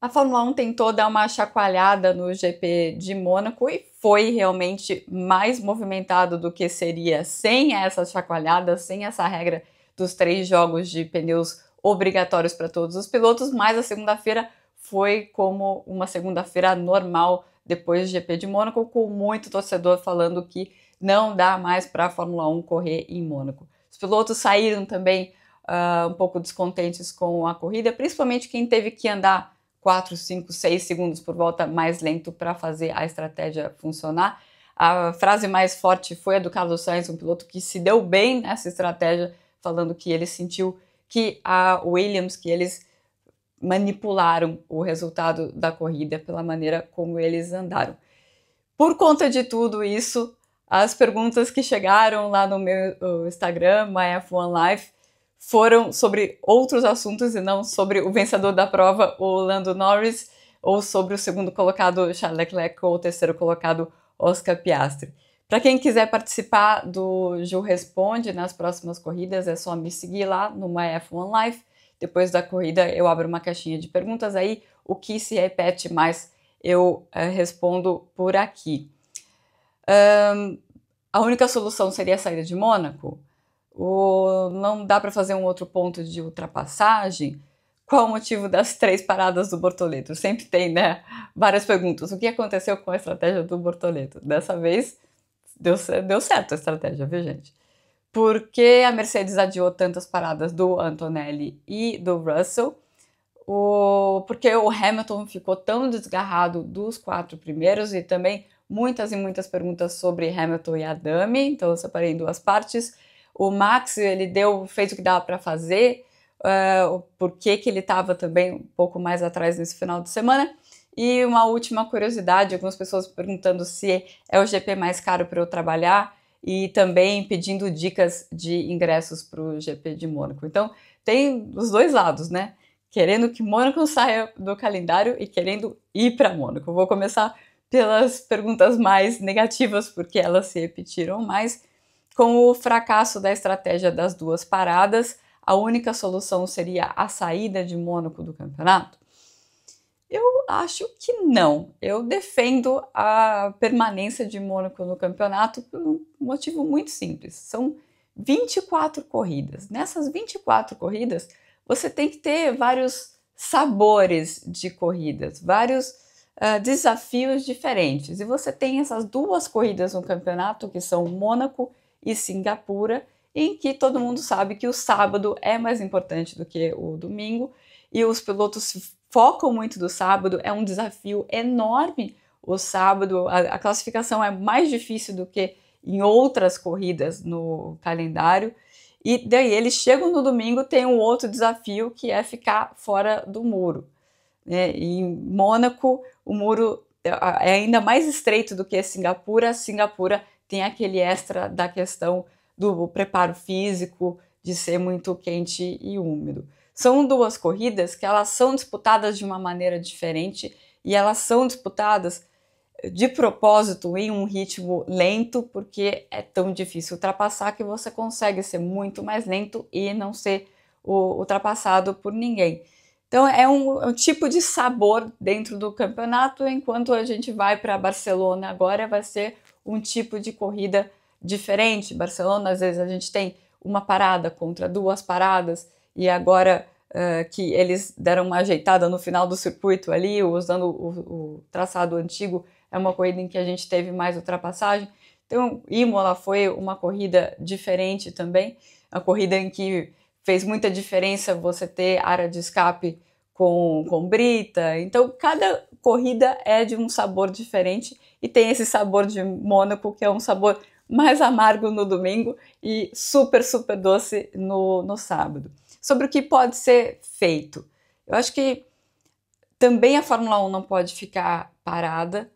A Fórmula 1 tentou dar uma chacoalhada no GP de Mônaco e foi realmente mais movimentado do que seria sem essa chacoalhada, sem essa regra dos 3 jogos de pneus obrigatórios para todos os pilotos, mas a segunda-feira foi como uma segunda-feira normal depois do GP de Mônaco, com muito torcedor falando que não dá mais para a Fórmula 1 correr em Mônaco. Os pilotos saíram também um pouco descontentes com a corrida, principalmente quem teve que andar 4, 5, 6 segundos por volta mais lento para fazer a estratégia funcionar. A frase mais forte foi a do Carlos Sainz, um piloto que se deu bem nessa estratégia, falando que ele sentiu que a Williams, que eles manipularam o resultado da corrida pela maneira como eles andaram. Por conta de tudo isso, as perguntas que chegaram lá no meu Instagram, MyF1Life, foram sobre outros assuntos e não sobre o vencedor da prova, o Lando Norris, ou sobre o segundo colocado Charles Leclerc ou o terceiro colocado Oscar Piastri. Para quem quiser participar do Ju Responde nas próximas corridas, é só me seguir lá no MyF1Life. Depois da corrida eu abro uma caixinha de perguntas aí, o que se repete mais eu respondo por aqui. A única solução seria a saída de Mônaco? Não dá para fazer um outro ponto de ultrapassagem? Qual o motivo das 3 paradas do Bortoleto? Sempre tem, né? Várias perguntas. O que aconteceu com a estratégia do Bortoleto? Dessa vez deu certo a estratégia, viu, gente? Por que a Mercedes adiou tantas paradas do Antonelli e do Russell? Porque o Hamilton ficou tão desgarrado dos 4 primeiros e também muitas e muitas perguntas sobre Hamilton e Adame, então eu separei em 2 partes. O Max, ele fez o que dava para fazer, por que ele estava também um pouco mais atrás nesse final de semana. E uma última curiosidade, algumas pessoas perguntando se é o GP mais caro para eu trabalhar e também pedindo dicas de ingressos para o GP de Mônaco. Então, tem os 2 lados, né? Querendo que Mônaco saia do calendário e querendo ir para Mônaco. Vou começar pelas perguntas mais negativas, porque elas se repetiram mais. Com o fracasso da estratégia das 2 paradas, a única solução seria a saída de Mônaco do campeonato? Eu acho que não. Eu defendo a permanência de Mônaco no campeonato por um motivo muito simples. São 24 corridas. Nessas 24 corridas, você tem que ter vários sabores de corridas, vários desafios diferentes. E você tem essas 2 corridas no campeonato, que são Mônaco e Singapura, em que todo mundo sabe que o sábado é mais importante do que o domingo, e os pilotos se focam muito do sábado, é um desafio enorme o sábado, a classificação é mais difícil do que em outras corridas no calendário, e daí eles chegam no domingo, tem um outro desafio que é ficar fora do muro. Em Mônaco, o muro é ainda mais estreito do que Singapura. Singapura tem aquele extra da questão do preparo físico, de ser muito quente e úmido. São 2 corridas que elas são disputadas de uma maneira diferente e elas são disputadas de propósito em um ritmo lento, porque é tão difícil ultrapassar que você consegue ser muito mais lento e não ser ultrapassado por ninguém. Então é um tipo de sabor dentro do campeonato, enquanto a gente vai para Barcelona agora, vai ser um tipo de corrida diferente. Barcelona, às vezes a gente tem uma parada contra 2 paradas, e agora que eles deram uma ajeitada no final do circuito ali, usando o traçado antigo, é uma corrida em que a gente teve mais ultrapassagem. Então, Imola foi uma corrida diferente também, uma corrida em que fez muita diferença você ter área de escape com brita. Então, cada corrida é de um sabor diferente e tem esse sabor de Mônaco, que é um sabor mais amargo no domingo e super, super doce no sábado. Sobre o que pode ser feito. Eu acho que também a Fórmula 1 não pode ficar parada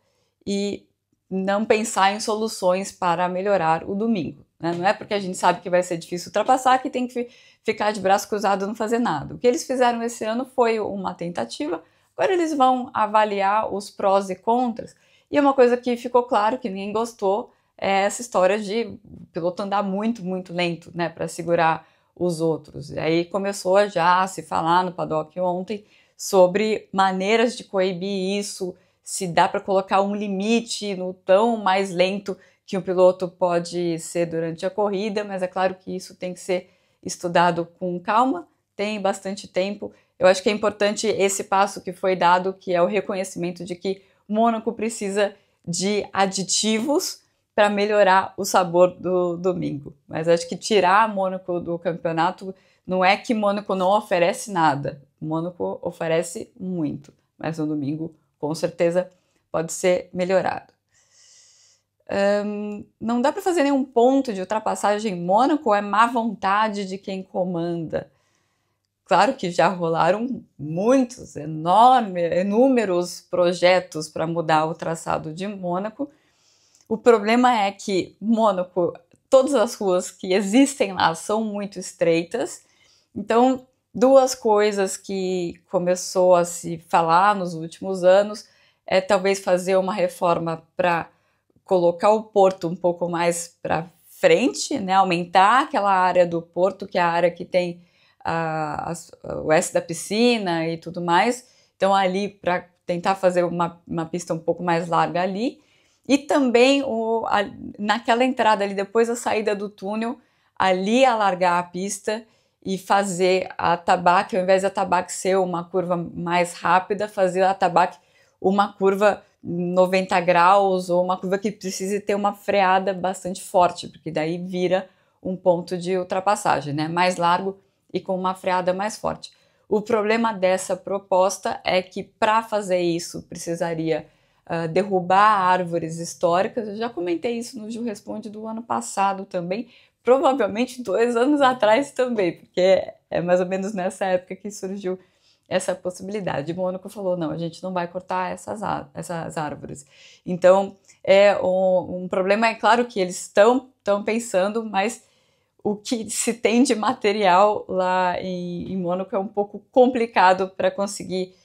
e não pensar em soluções para melhorar o domingo. Né? Não é porque a gente sabe que vai ser difícil ultrapassar que tem que ficar de braço cruzado e não fazer nada. O que eles fizeram esse ano foi uma tentativa, agora eles vão avaliar os prós e contras, e uma coisa que ficou claro que ninguém gostou é essa história de o piloto andar muito, muito lento, né, para segurar os outros. E aí começou já a se falar no paddock ontem sobre maneiras de coibir isso, se dá para colocar um limite no tão mais lento que o piloto pode ser durante a corrida, mas é claro que isso tem que ser estudado com calma, tem bastante tempo. Eu acho que é importante esse passo que foi dado, que é o reconhecimento de que Mônaco precisa de aditivos para melhorar o sabor do domingo. Mas acho que tirar Mônaco do campeonato não é que Mônaco não oferece nada. Mônaco oferece muito, mas no domingo, com certeza, pode ser melhorado. Não dá para fazer nenhum ponto de ultrapassagem em Mônaco, é má vontade de quem comanda. Claro que já rolaram muitos, inúmeros projetos para mudar o traçado de Mônaco. O problema é que Mônaco, todas as ruas que existem lá são muito estreitas. Então, duas coisas que começou a se falar nos últimos anos é talvez fazer uma reforma para colocar o porto um pouco mais para frente, né? Aumentar aquela área do porto, que é a área que tem o S da piscina e tudo mais. Então, ali, para tentar fazer uma pista um pouco mais larga ali. E também naquela entrada ali, depois da saída do túnel, ali alargar a pista e fazer a Tabac, ao invés da Tabac ser uma curva mais rápida, fazer a Tabac uma curva 90 graus ou uma curva que precise ter uma freada bastante forte, porque daí vira um ponto de ultrapassagem, né? Mais largo e com uma freada mais forte. O problema dessa proposta é que para fazer isso precisaria derrubar árvores históricas. Eu já comentei isso no Gil Responde do ano passado também, provavelmente 2 anos atrás também, porque é mais ou menos nessa época que surgiu essa possibilidade. Mônaco falou, não, a gente não vai cortar essas árvores. Então, um problema, é claro que eles estão pensando, mas o que se tem de material lá em Mônaco é um pouco complicado para conseguir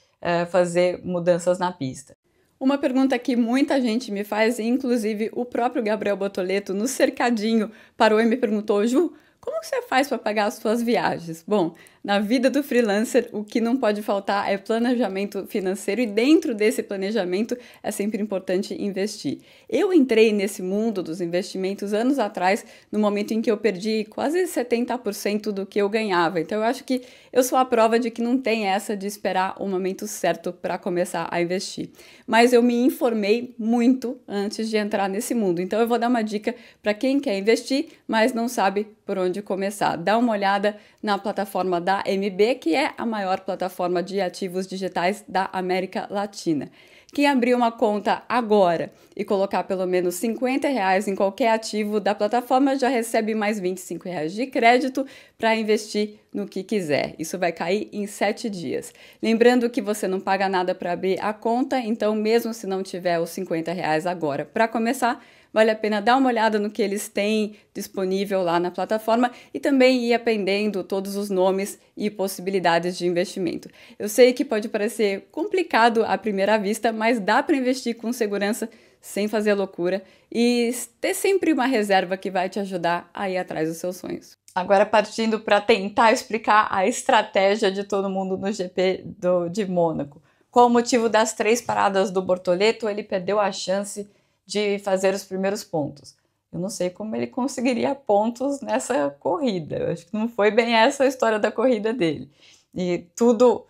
fazer mudanças na pista. Uma pergunta que muita gente me faz, inclusive o próprio Gabriel Bortoleto, no cercadinho, parou e me perguntou, Ju, como que você faz para pagar as suas viagens? Bom, na vida do freelancer, o que não pode faltar é planejamento financeiro e dentro desse planejamento é sempre importante investir. Eu entrei nesse mundo dos investimentos anos atrás, no momento em que eu perdi quase 70% do que eu ganhava. Então eu acho que eu sou a prova de que não tem essa de esperar o momento certo para começar a investir. Mas eu me informei muito antes de entrar nesse mundo. Então eu vou dar uma dica para quem quer investir, mas não sabe por onde começar. Dá uma olhada na plataforma da MB, que é a maior plataforma de ativos digitais da América Latina. Quem abrir uma conta agora e colocar pelo menos R$50 em qualquer ativo da plataforma já recebe mais R$25 de crédito para investir no que quiser. Isso vai cair em 7 dias. Lembrando que você não paga nada para abrir a conta, então mesmo se não tiver os R$50 agora para começar, vale a pena dar uma olhada no que eles têm disponível lá na plataforma e também ir aprendendo todos os nomes e possibilidades de investimento. Eu sei que pode parecer complicado à primeira vista, mas dá para investir com segurança, sem fazer loucura e ter sempre uma reserva que vai te ajudar a ir atrás dos seus sonhos. Agora partindo para tentar explicar a estratégia de todo mundo no GP de Mônaco. Qual o motivo das 3 paradas do Bortoleto? Ele perdeu a chance de fazer os primeiros pontos. Eu não sei como ele conseguiria pontos nessa corrida. Eu acho que não foi bem essa a história da corrida dele. E tudo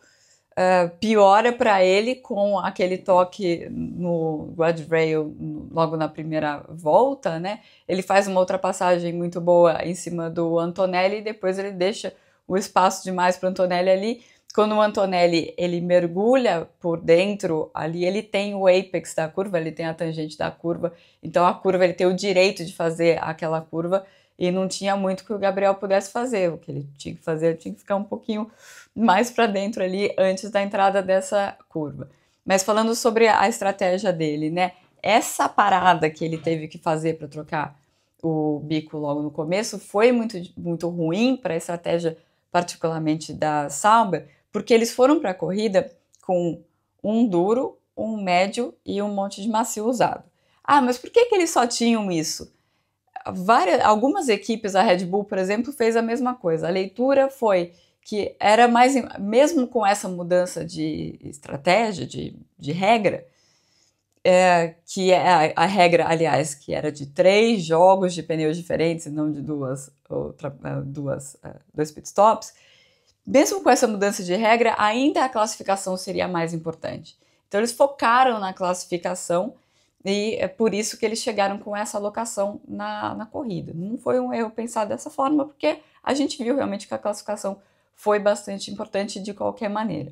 piora para ele com aquele toque no guardrail logo na primeira volta, né? Ele faz uma ultrapassagem muito boa em cima do Antonelli e depois ele deixa o espaço demais para o Antonelli ali. Quando o Antonelli ele mergulha por dentro, ali ele tem o apex da curva, ele tem a tangente da curva, então a curva ele tem o direito de fazer aquela curva e não tinha muito que o Gabriel pudesse fazer. O que ele tinha que fazer, ele tinha que ficar um pouquinho mais para dentro ali antes da entrada dessa curva. Mas falando sobre a estratégia dele, né? Essa parada que ele teve que fazer para trocar o bico logo no começo foi muito ruim para a estratégia, particularmente da Sauber, porque eles foram para a corrida com um duro, um médio e um monte de macio usado. Ah, mas por que eles só tinham isso? Algumas equipes, a Red Bull, por exemplo, fez a mesma coisa. A leitura foi que era mais, mesmo com essa mudança de estratégia, de regra, que é a regra, aliás, que era de 3 jogos de pneus diferentes e não de dois pitstops, mesmo com essa mudança de regra, ainda a classificação seria mais importante. Então eles focaram na classificação e é por isso que eles chegaram com essa alocação na corrida. Não foi um erro pensar dessa forma, porque a gente viu realmente que a classificação foi bastante importante de qualquer maneira.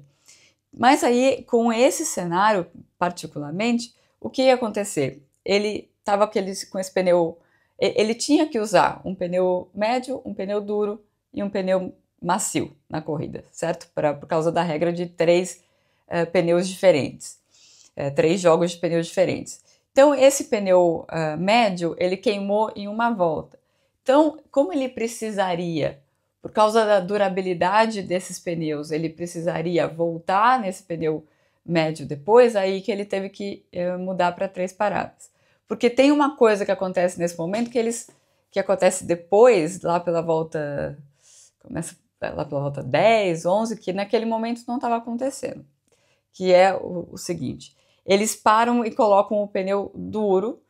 Mas aí, com esse cenário particularmente, o que ia acontecer? Ele estava com esse pneu, ele tinha que usar um pneu médio, um pneu duro e um pneu macio na corrida, certo? Por causa da regra de 3 pneus diferentes, 3 jogos de pneus diferentes. Então, esse pneu médio, ele queimou em uma volta. Então, como ele precisaria, por causa da durabilidade desses pneus, ele precisaria voltar nesse pneu médio depois, aí que ele teve que mudar para 3 paradas. Porque tem uma coisa que acontece nesse momento que acontece depois, lá pela volta, começa lá pela volta 10, 11, que naquele momento não estava acontecendo. Que é o seguinte, eles param e colocam o pneu duro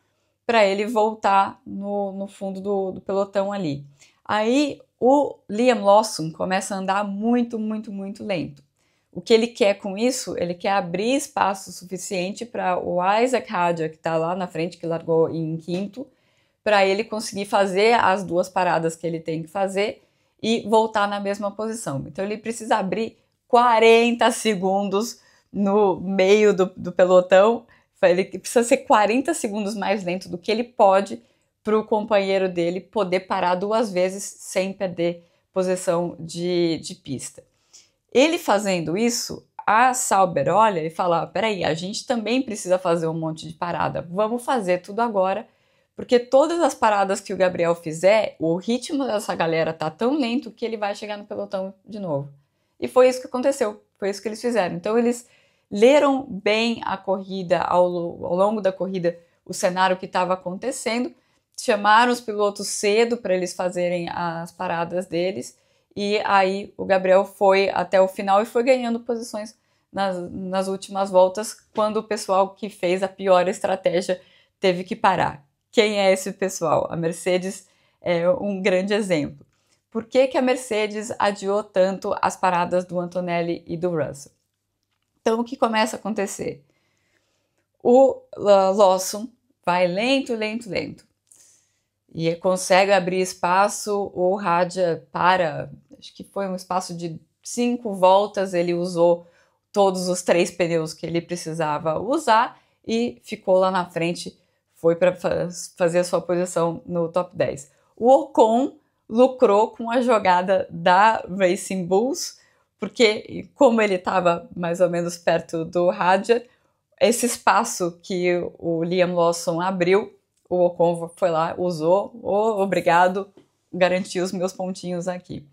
para ele voltar no fundo do pelotão ali. Aí o Liam Lawson começa a andar muito, muito, muito lento. O que ele quer com isso? Ele quer abrir espaço suficiente para o Isaac Hadjar, que está lá na frente, que largou em quinto, para ele conseguir fazer as 2 paradas que ele tem que fazer e voltar na mesma posição. Então ele precisa abrir 40 segundos no meio do pelotão. Ele precisa ser 40 segundos mais lento do que ele pode para o companheiro dele poder parar 2 vezes sem perder posição de pista. Ele fazendo isso, a Sauber olha e fala, peraí, a gente também precisa fazer um monte de parada, vamos fazer tudo agora, porque todas as paradas que o Gabriel fizer, o ritmo dessa galera tá tão lento que ele vai chegar no pelotão de novo. E foi isso que aconteceu, foi isso que eles fizeram. Então eles leram bem a corrida, ao longo da corrida, o cenário que estava acontecendo, chamaram os pilotos cedo para eles fazerem as paradas deles, e aí o Gabriel foi até o final e foi ganhando posições nas últimas voltas, quando o pessoal que fez a pior estratégia teve que parar. Quem é esse pessoal? A Mercedes é um grande exemplo. Por que a Mercedes adiou tanto as paradas do Antonelli e do Russell? Então, o que começa a acontecer? O Lawson vai lento, lento, lento. E consegue abrir espaço, o Hadjar para, acho que foi um espaço de 5 voltas, ele usou todos os 3 pneus que ele precisava usar e ficou lá na frente, foi para fazer a sua posição no top 10. O Ocon lucrou com a jogada da Racing Bulls, porque como ele estava mais ou menos perto do Hadjar, esse espaço que o Liam Lawson abriu, o Ocon foi lá, usou, obrigado, garantiu os meus pontinhos aqui.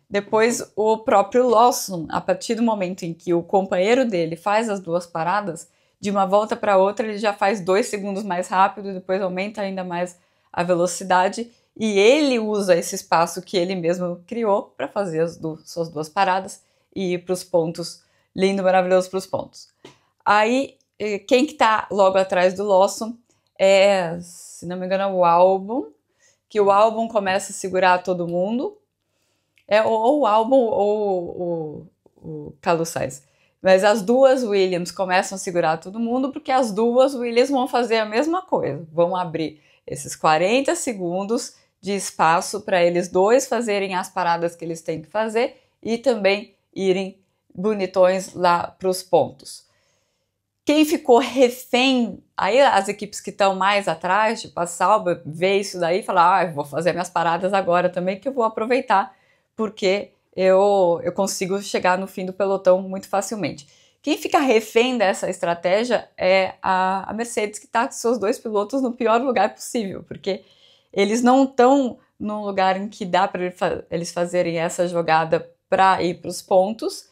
Depois, o próprio Lawson, a partir do momento em que o companheiro dele faz as 2 paradas, de uma volta para outra ele já faz 2 segundos mais rápido, depois aumenta ainda mais a velocidade, e ele usa esse espaço que ele mesmo criou para fazer suas 2 paradas e ir para os pontos, lindo, maravilhoso para os pontos. Aí, quem que está logo atrás do Lawson é, se não me engano, o Albon, que o Albon começa a segurar todo mundo, ou o Albon ou o Carlos Sainz, mas as 2 Williams começam a segurar todo mundo, porque as 2 Williams vão fazer a mesma coisa, vão abrir esses 40 segundos de espaço para eles 2 fazerem as paradas que eles têm que fazer e também irem bonitões lá para os pontos. Quem ficou refém, aí as equipes que estão mais atrás, tipo a Sauber, vê isso daí e fala, eu vou fazer minhas paradas agora também, que eu vou aproveitar, porque eu consigo chegar no fim do pelotão muito facilmente. Quem fica refém dessa estratégia é a Mercedes, que está com seus 2 pilotos no pior lugar possível, porque eles não estão num lugar em que dá para eles fazerem essa jogada para ir para os pontos,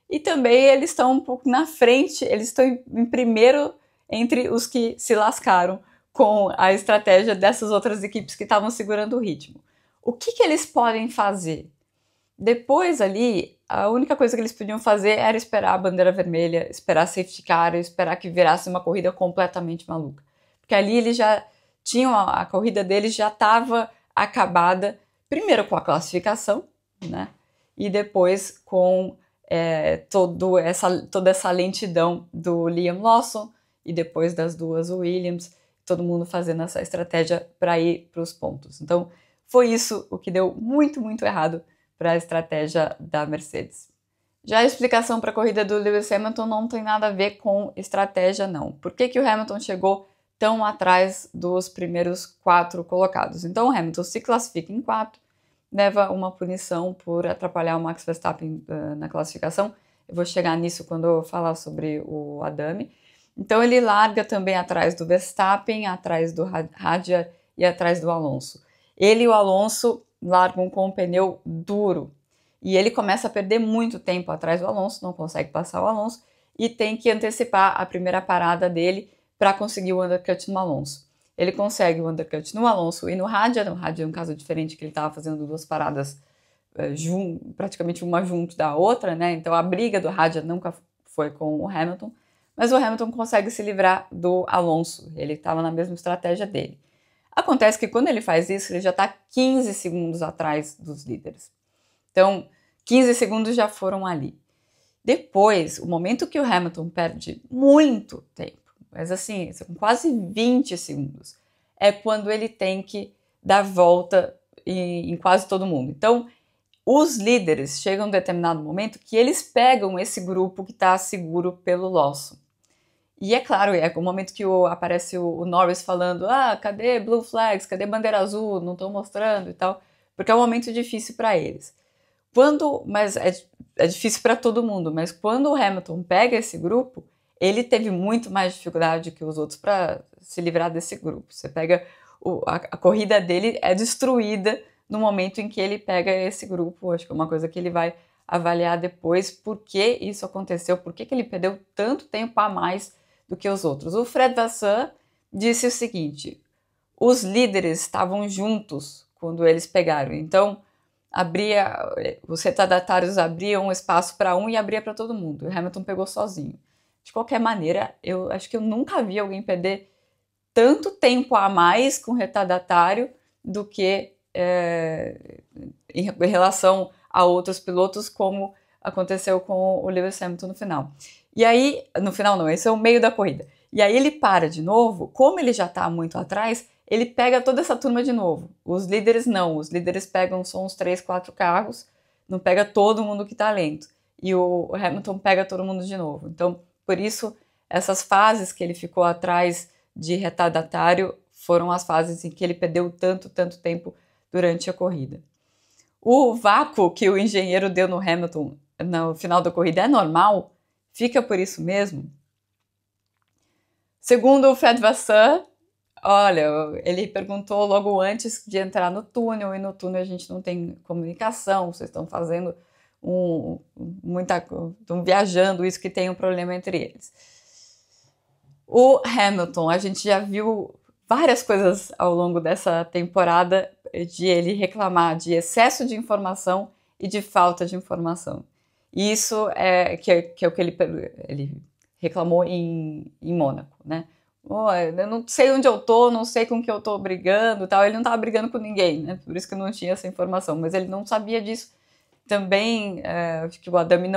e também eles estão um pouco na frente, eles estão em primeiro entre os que se lascaram com a estratégia dessas outras equipes que estavam segurando o ritmo. O que eles podem fazer? Depois ali, a única coisa que eles podiam fazer era esperar a bandeira vermelha, esperar a safety car, esperar que virasse uma corrida completamente maluca. Porque ali eles já tinham, a corrida deles já estava acabada, primeiro com a classificação, né? E depois com toda essa lentidão do Liam Lawson e depois das duas Williams, todo mundo fazendo essa estratégia para ir para os pontos. Então, foi isso o que deu muito, muito errado para a estratégia da Mercedes. Já a explicação para a corrida do Lewis Hamilton não tem nada a ver com estratégia, não. Por que que o Hamilton chegou tão atrás dos primeiros 4 colocados? Então, o Hamilton se classifica em 4, leva uma punição por atrapalhar o Max Verstappen na classificação. Eu vou chegar nisso quando eu falar sobre o Adame. Então, ele larga também atrás do Verstappen, atrás do Hadjar e atrás do Alonso. Ele e o Alonso largam com um pneu duro. E ele começa a perder muito tempo atrás do Alonso, não consegue passar o Alonso e tem que antecipar a primeira parada dele para conseguir o undercut no Alonso. Ele consegue o undercut no Alonso e no Hadjar. No Hadjar é um caso diferente, que ele estava fazendo 2 paradas praticamente uma junto da outra, né? Então a briga do Hadjar nunca foi com o Hamilton, mas o Hamilton consegue se livrar do Alonso. Ele estava na mesma estratégia dele. Acontece que quando ele faz isso, ele já está 15 segundos atrás dos líderes. Então, 15 segundos já foram ali. Depois, o momento que o Hamilton perde muito tempo, mas assim, são quase 20 segundos, é quando ele tem que dar volta em quase todo mundo. Então, os líderes chegam a um determinado momento que eles pegam esse grupo que está seguro pelo Lawson. E é claro, é o momento que aparece o Norris falando: cadê Blue Flags, cadê bandeira azul, não estão mostrando e tal, porque é um momento difícil para eles. Mas é difícil para todo mundo, mas quando o Hamilton pega esse grupo, ele teve muito mais dificuldade que os outros para se livrar desse grupo. Você pega, a corrida dele é destruída no momento em que ele pega esse grupo. Acho que é uma coisa que ele vai avaliar depois, por que isso aconteceu, por que ele perdeu tanto tempo a mais do que os outros. O Fred Vasseur disse o seguinte: os líderes estavam juntos quando eles pegaram, então os retardatários abriam um espaço para um e abria para todo mundo. O Hamilton pegou sozinho. De qualquer maneira, eu acho que eu nunca vi alguém perder tanto tempo a mais com retardatário do que em relação a outros pilotos, como aconteceu com o Lewis Hamilton no final. E aí, no final não, esse é o meio da corrida. E aí ele para de novo, como ele já está muito atrás, ele pega toda essa turma de novo. Os líderes não, os líderes pegam só uns 3, 4 carros, não pega todo mundo que está lento. E o Hamilton pega todo mundo de novo. Então, por isso, essas fases que ele ficou atrás de retardatário foram as fases em que ele perdeu tanto tempo durante a corrida. O vácuo que o engenheiro deu no Hamilton no final da corrida é normal? Fica por isso mesmo? Segundo o Fred Vasseur, olha, ele perguntou logo antes de entrar no túnel, e no túnel a gente não tem comunicação, vocês estão fazendo estão viajando, isso que tem um problema entre eles. O Hamilton, a gente já viu várias coisas ao longo dessa temporada de ele reclamar de excesso de informação e de falta de informação. E isso é o que ele reclamou em Mônaco, né? Eu não sei onde eu tô, não sei com que eu tô brigando, tal. Ele não estava brigando com ninguém, né? Por isso que não tinha essa informação, mas ele não sabia disso. Também, acho que o Adame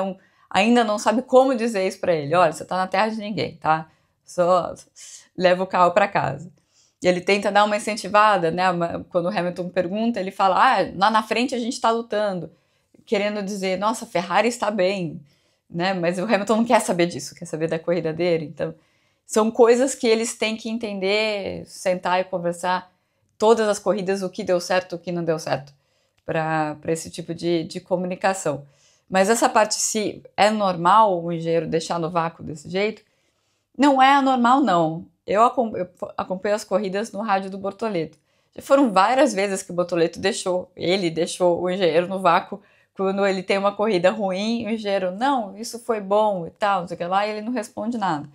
ainda não sabe como dizer isso para ele. Olha, você tá na terra de ninguém, tá? Só leva o carro para casa. E ele tenta dar uma incentivada, né? Quando o Hamilton pergunta, ele fala: lá na frente a gente está lutando, querendo dizer, nossa, a Ferrari está bem, né? Mas o Hamilton não quer saber disso, quer saber da corrida dele. Então, são coisas que eles têm que entender, sentar e conversar todas as corridas, o que deu certo, o que não deu certo, para esse tipo de comunicação. Mas essa parte, se é normal o engenheiro deixar no vácuo desse jeito, não é anormal, não. Eu acompanho as corridas no rádio do Bortoleto. Já foram várias vezes que o Bortoleto deixou o engenheiro no vácuo quando ele tem uma corrida ruim, o engenheiro, não, isso foi bom e tal, não sei o que lá, e ele não responde nada.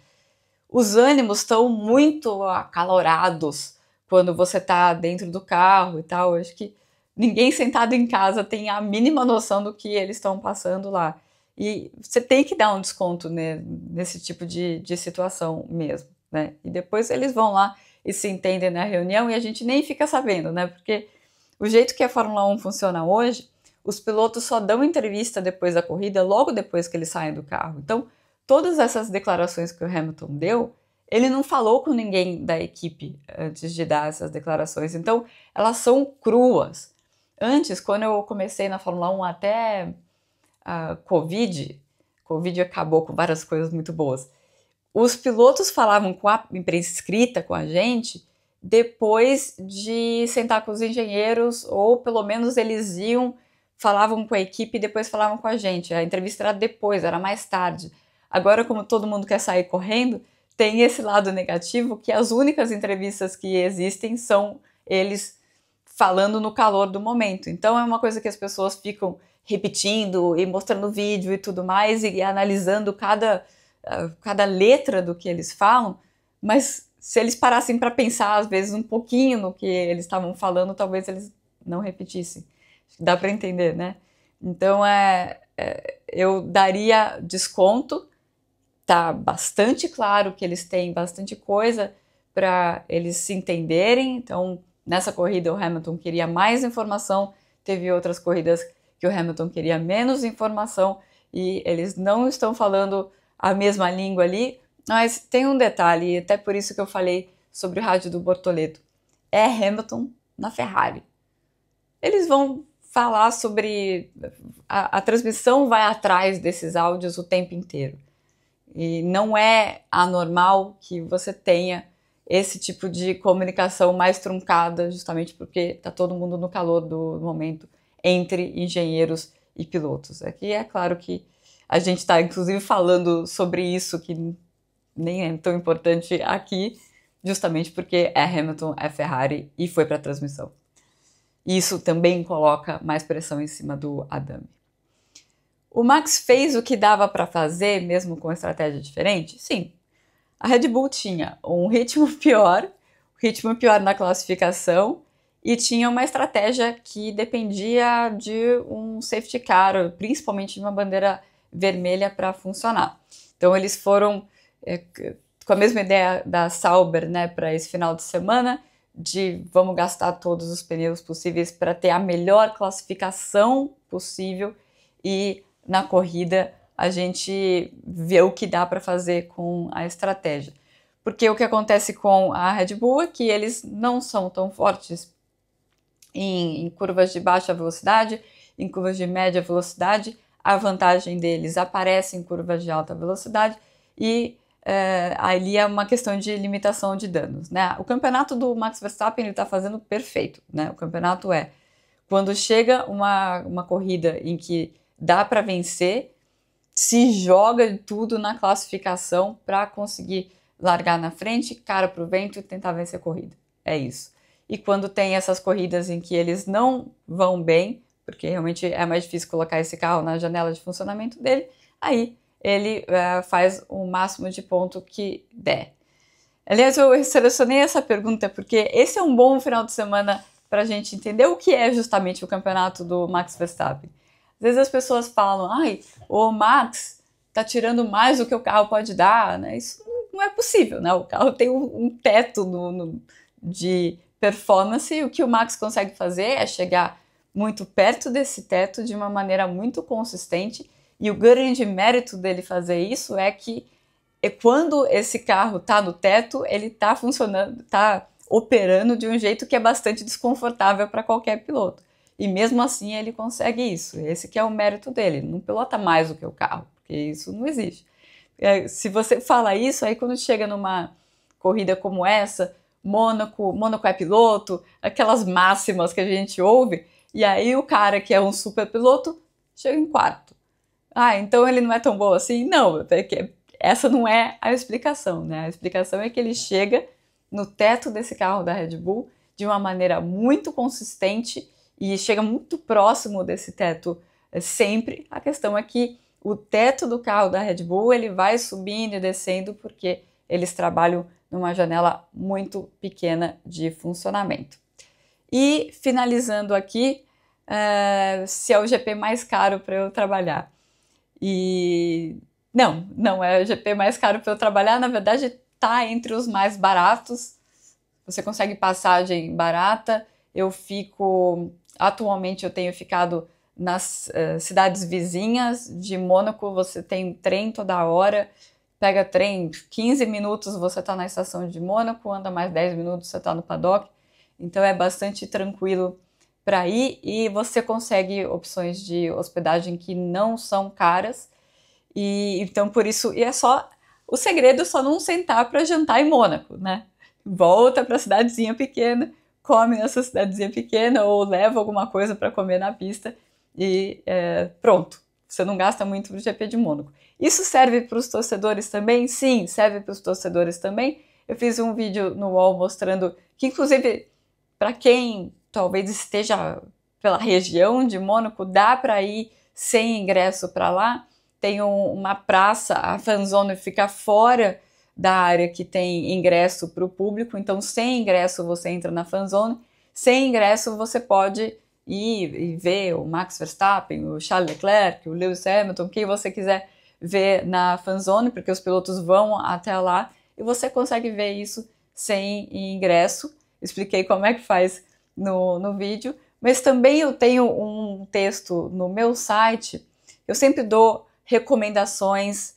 Os ânimos estão muito acalorados quando você está dentro do carro e tal. Eu acho que ninguém sentado em casa tem a mínima noção do que eles estão passando lá. E você tem que dar um desconto, né, nesse tipo de situação mesmo, né? E depois eles vão lá e se entendem na reunião e a gente nem fica sabendo, né? Porque o jeito que a Fórmula 1 funciona hoje, os pilotos só dão entrevista depois da corrida, logo depois que eles saem do carro. Então, todas essas declarações que o Hamilton deu, ele não falou com ninguém da equipe antes de dar essas declarações. Então, elas são cruas. Antes, quando eu comecei na Fórmula 1 até a Covid acabou com várias coisas muito boas. Os pilotos falavam com a imprensa escrita, com a gente, depois de sentar com os engenheiros, ou pelo menos eles iam, falavam com a equipe e depois falavam com a gente. A entrevista era depois, era mais tarde. Agora, como todo mundo quer sair correndo, tem esse lado negativo que as únicas entrevistas que existem são eles falando no calor do momento. Então é uma coisa que as pessoas ficam repetindo e mostrando vídeo e tudo mais e analisando cada letra do que eles falam, mas se eles parassem para pensar às vezes um pouquinho no que eles estavam falando, talvez eles não repetissem. Dá para entender, né? Então eu daria desconto. Tá bastante claro que eles têm bastante coisa para eles se entenderem. Então, nessa corrida o Hamilton queria mais informação, teve outras corridas que o Hamilton queria menos informação e eles não estão falando a mesma língua ali. Mas tem um detalhe, e até por isso que eu falei sobre o rádio do Bortoleto. É Hamilton na Ferrari. Eles vão falar sobre... A transmissão vai atrás desses áudios o tempo inteiro. E não é anormal que você tenha esse tipo de comunicação mais truncada, justamente porque está todo mundo no calor do momento entre engenheiros e pilotos. Aqui é claro que a gente está, inclusive, falando sobre isso, que nem é tão importante aqui, justamente porque é Hamilton, é Ferrari e foi para a transmissão. Isso também coloca mais pressão em cima do Adame. O Max fez o que dava para fazer, mesmo com estratégia diferente? Sim. A Red Bull tinha um ritmo pior na classificação, e tinha uma estratégia que dependia de um safety car, principalmente de uma bandeira vermelha para funcionar. Então eles foram com a mesma ideia da Sauber, né, para esse final de semana, de vamos gastar todos os pneus possíveis para ter a melhor classificação possível e na corrida a gente vê o que dá para fazer com a estratégia. Porque o que acontece com a Red Bull é que eles não são tão fortes em curvas de baixa velocidade, em curvas de média velocidade. A vantagem deles aparece em curvas de alta velocidade e ali é uma questão de limitação de danos, né? O campeonato do Max Verstappen está fazendo perfeito, né? O campeonato quando chega uma corrida em que dá para vencer, se joga tudo na classificação para conseguir largar na frente, cara pro vento e tentar vencer a corrida. É isso. E quando tem essas corridas em que eles não vão bem, porque realmente é mais difícil colocar esse carro na janela de funcionamento dele, aí ele faz o máximo de ponto que der. Aliás, eu selecionei essa pergunta porque esse é um bom final de semana para a gente entender o que é justamente o campeonato do Max Verstappen. Às vezes as pessoas falam, o Max tá tirando mais do que o carro pode dar, né? Isso não é possível, né? O carro tem um teto de performance e o que o Max consegue fazer é chegar muito perto desse teto de uma maneira muito consistente, e o grande mérito dele fazer isso é que quando esse carro tá no teto, ele tá funcionando, tá operando de um jeito que é bastante desconfortável para qualquer piloto. E mesmo assim ele consegue isso. Esse que é o mérito dele. Não pilota mais do que o carro, porque isso não existe. Se você fala isso, aí quando chega numa corrida como essa, Mônaco é piloto, aquelas máximas que a gente ouve, e aí o cara que é um super piloto chega em quarto. Então ele não é tão bom assim? Não, essa não é a explicação, né? A explicação é que ele chega no teto desse carro da Red Bull de uma maneira muito consistente e chega muito próximo desse teto sempre. A questão é que o teto do carro da Red Bull ele vai subindo e descendo porque eles trabalham numa janela muito pequena de funcionamento. E finalizando aqui, se é o GP mais caro para eu trabalhar. E não é o GP mais caro para eu trabalhar, na verdade está entre os mais baratos. Você consegue passagem barata. Atualmente eu tenho ficado nas cidades vizinhas de Mônaco. Você tem trem toda hora, pega trem, 15 minutos você está na estação de Mônaco, anda mais 10 minutos você está no paddock. Então é bastante tranquilo para ir e você consegue opções de hospedagem que não são caras. E então por isso, o segredo é só não sentar para jantar em Mônaco, né? Volta para a cidadezinha pequena, come nessa cidadezinha pequena ou leva alguma coisa para comer na pista e pronto. Você não gasta muito pro GP de Mônaco. Isso serve para os torcedores também? Sim, serve para os torcedores também. Eu fiz um vídeo no UOL mostrando que, inclusive, para quem talvez esteja pela região de Mônaco, dá para ir sem ingresso para lá. Tem uma praça, a fanzone fica fora da área que tem ingresso para o público, então sem ingresso você entra na fanzone, sem ingresso você pode ir e ver o Max Verstappen, o Charles Leclerc, o Lewis Hamilton, quem você quiser ver na fanzone, porque os pilotos vão até lá e você consegue ver isso sem ingresso. Expliquei como é que faz no vídeo, mas também eu tenho um texto no meu site, eu sempre dou recomendações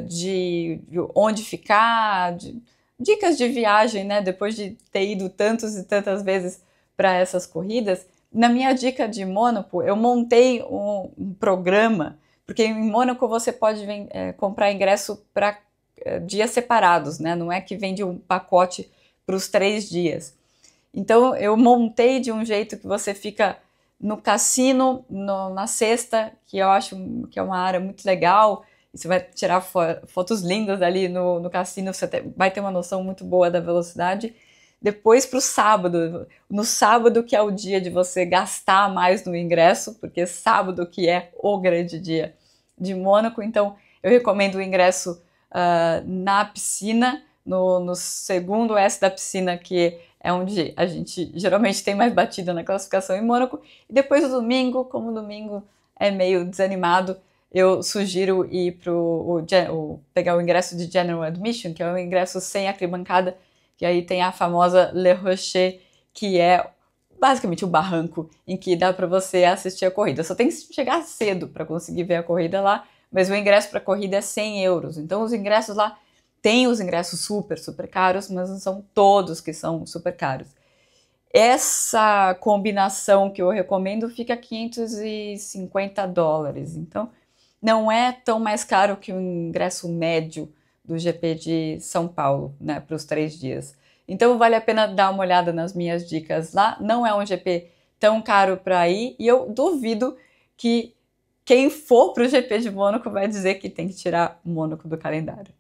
de onde ficar, dicas de viagem, né? Depois de ter ido tantas e tantas vezes para essas corridas. Na minha dica de Mônaco, eu montei um programa, porque em Mônaco você pode comprar ingresso para dias separados, né? Não é que vende um pacote para os 3 dias. Então eu montei de um jeito que você fica no cassino na sexta, que eu acho que é uma área muito legal, e você vai tirar fotos lindas ali no cassino, você vai ter uma noção muito boa da velocidade. Depois para o sábado, no sábado que é o dia de você gastar mais no ingresso, porque sábado que é o grande dia de Mônaco, então eu recomendo o ingresso na piscina, no segundo S da piscina, que é onde a gente geralmente tem mais batida na classificação em Mônaco. E depois do domingo, como o domingo é meio desanimado, eu sugiro ir pegar o ingresso de General Admission, que é o ingresso sem arquibancada, que aí tem a famosa Le Rocher, que é basicamente o barranco em que dá para você assistir a corrida. Só tem que chegar cedo para conseguir ver a corrida lá, mas o ingresso para a corrida é 100 euros. Então os ingressos lá, tem os ingressos super, super caros, mas não são todos que são super caros. Essa combinação que eu recomendo fica $550. Então, não é tão mais caro que o ingresso médio do GP de São Paulo, né, para os 3 dias. Então, vale a pena dar uma olhada nas minhas dicas lá. Não é um GP tão caro para ir e eu duvido que quem for para o GP de Mônaco vai dizer que tem que tirar Mônaco do calendário.